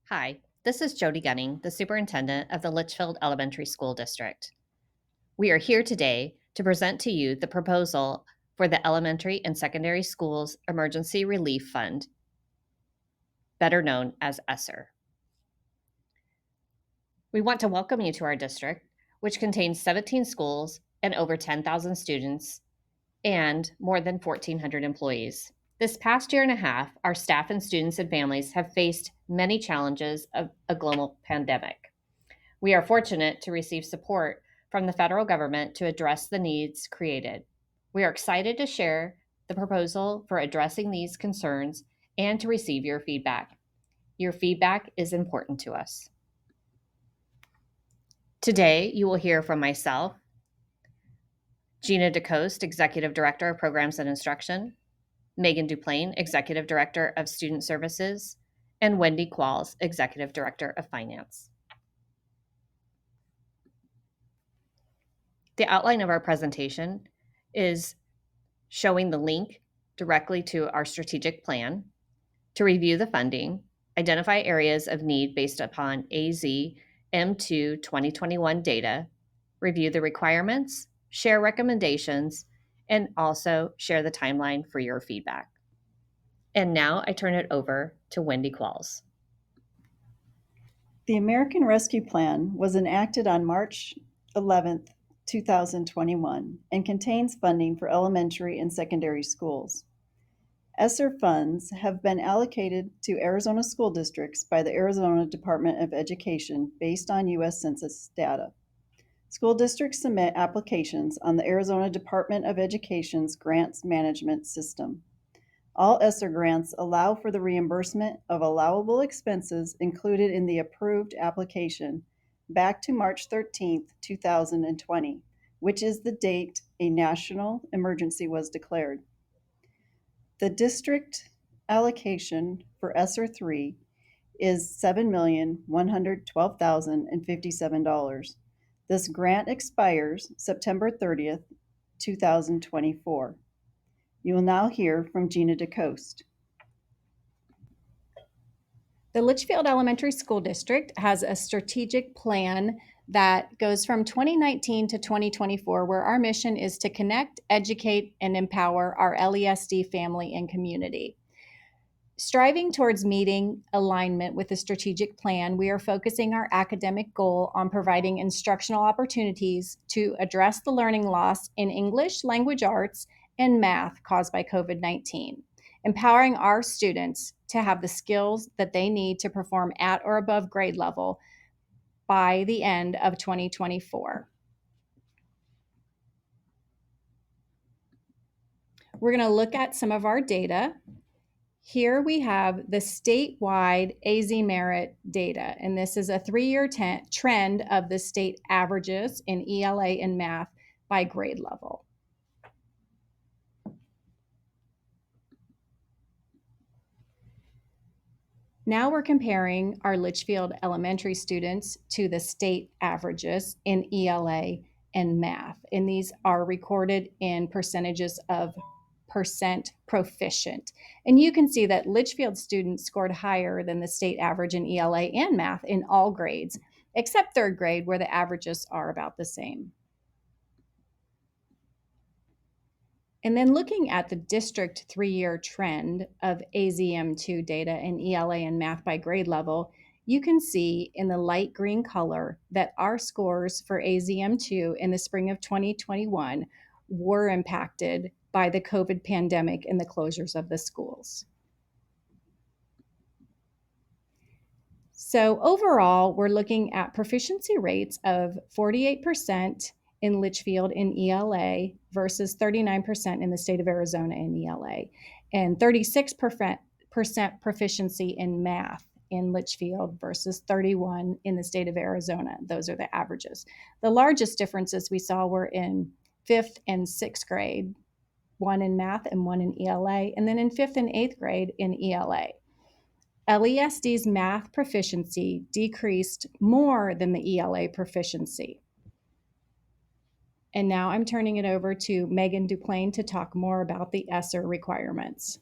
Hi, this is Jody Gunning, the superintendent of the Litchfield Elementary School District. We are here today to present to you the proposal for the Elementary and Secondary Schools Emergency Relief Fund, better known as ESSER. We want to welcome you to our district, which contains 17 schools and over 10,000 students and more than 1,400 employees. This past year and a half, our staff and students and families have faced many challenges of a global pandemic. We are fortunate to receive support from the federal government to address the needs created. We are excited to share the proposal for addressing these concerns and to receive your feedback. Your feedback is important to us. Today, you will hear from myself, Gina DeCoste, Executive Director of Programs and Instruction, Megan Duplain, Executive Director of Student Services, and Wendy Qualls, Executive Director of Finance. The outline of our presentation is showing the link directly to our strategic plan, to review the funding, identify areas of need based upon AZ M2 2021 data, review the requirements, share recommendations, and also share the timeline for your feedback. And now I turn it over to Wendy Qualls. The American Rescue Plan was enacted on March 11, 2021, and contains funding for elementary and secondary schools. ESSER funds have been allocated to Arizona school districts by the Arizona Department of Education based on U.S. Census data. School districts submit applications on the Arizona Department of Education's grants management system. All ESSER grants allow for the reimbursement of allowable expenses included in the approved application back to March 13, 2020, which is the date a national emergency was declared. The district allocation for ESSER III is $7,112,057. This grant expires September 30th, 2024. You will now hear from Gina DeCoste. The Litchfield Elementary School District has a strategic plan that goes from 2019 to 2024, where our mission is to connect, educate, and empower our LESD family and community. Striving towards meeting alignment with the strategic plan, we are focusing our academic goal on providing instructional opportunities to address the learning loss in English, language arts, and math caused by COVID-19, empowering our students to have the skills that they need to perform at or above grade level by the end of 2024. We're going to look at some of our data. Here we have the statewide AZ Merit data, and this is a 3-year trend of the state averages in ELA and math by grade level. Now we're comparing our Litchfield elementary students to the state averages in ELA and math, and these are recorded in percentages of percent proficient. And you can see that Litchfield students scored higher than the state average in ELA and math in all grades, except third grade, where the averages are about the same. And then looking at the district 3-year trend of AZM2 data in ELA and math by grade level, you can see in the light green color that our scores for AZM2 in the spring of 2021 were impacted by the COVID pandemic and the closures of the schools. So overall, we're looking at proficiency rates of 48% in Litchfield in ELA versus 39% in the state of Arizona in ELA, and 36% proficiency in math in Litchfield versus 31 in the state of Arizona. Those are the averages. The largest differences we saw were in 5th and 6th grade, one in math and one in ELA, and then in 5th and 8th grade in ELA. LESD's math proficiency decreased more than the ELA proficiency. And now I'm turning it over to Megan Duplain to talk more about the ESSER requirements.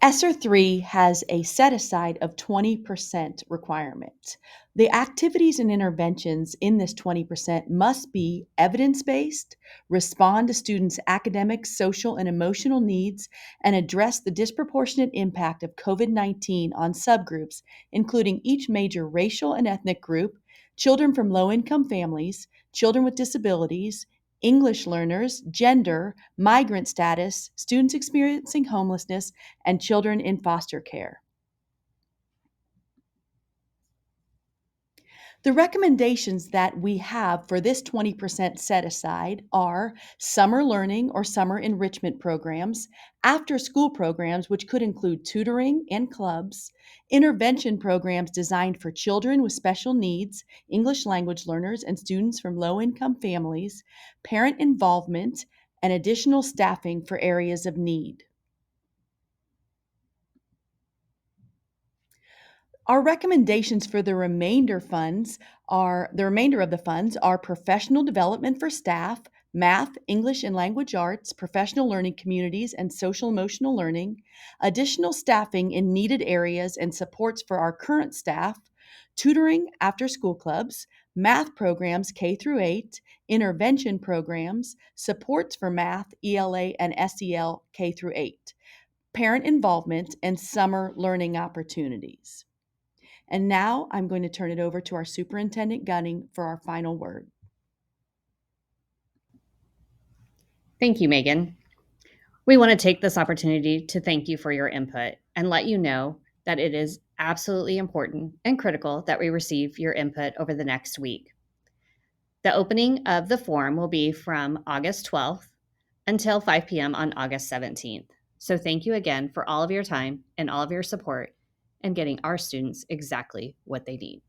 ESSER III has a set aside of 20% requirement. The activities and interventions in this 20% must be evidence-based, respond to students' academic, social, and emotional needs, and address the disproportionate impact of COVID-19 on subgroups, including each major racial and ethnic group, children from low-income families, children with disabilities, English learners, gender, migrant status, students experiencing homelessness, and children in foster care. The recommendations that we have for this 20% set aside are summer learning or summer enrichment programs, after school programs, which could include tutoring and clubs, intervention programs designed for children with special needs, English language learners, and students from low income families, parent involvement, and additional staffing for areas of need. Our recommendations for the remainder of the funds are professional development for staff, math, English and language arts, professional learning communities, and social emotional learning, additional staffing in needed areas and supports for our current staff, tutoring after school clubs, math programs K through 8, intervention programs, supports for math, ELA, and SEL K through 8, parent involvement, and summer learning opportunities. And now I'm going to turn it over to our Superintendent Gunning for our final word. Thank you, Megan. We want to take this opportunity to thank you for your input and let you know that it is absolutely important and critical that we receive your input over the next week. The opening of the form will be from August 12th until 5 p.m. on August 17th. So thank you again for all of your time and all of your support in getting our students exactly what they need.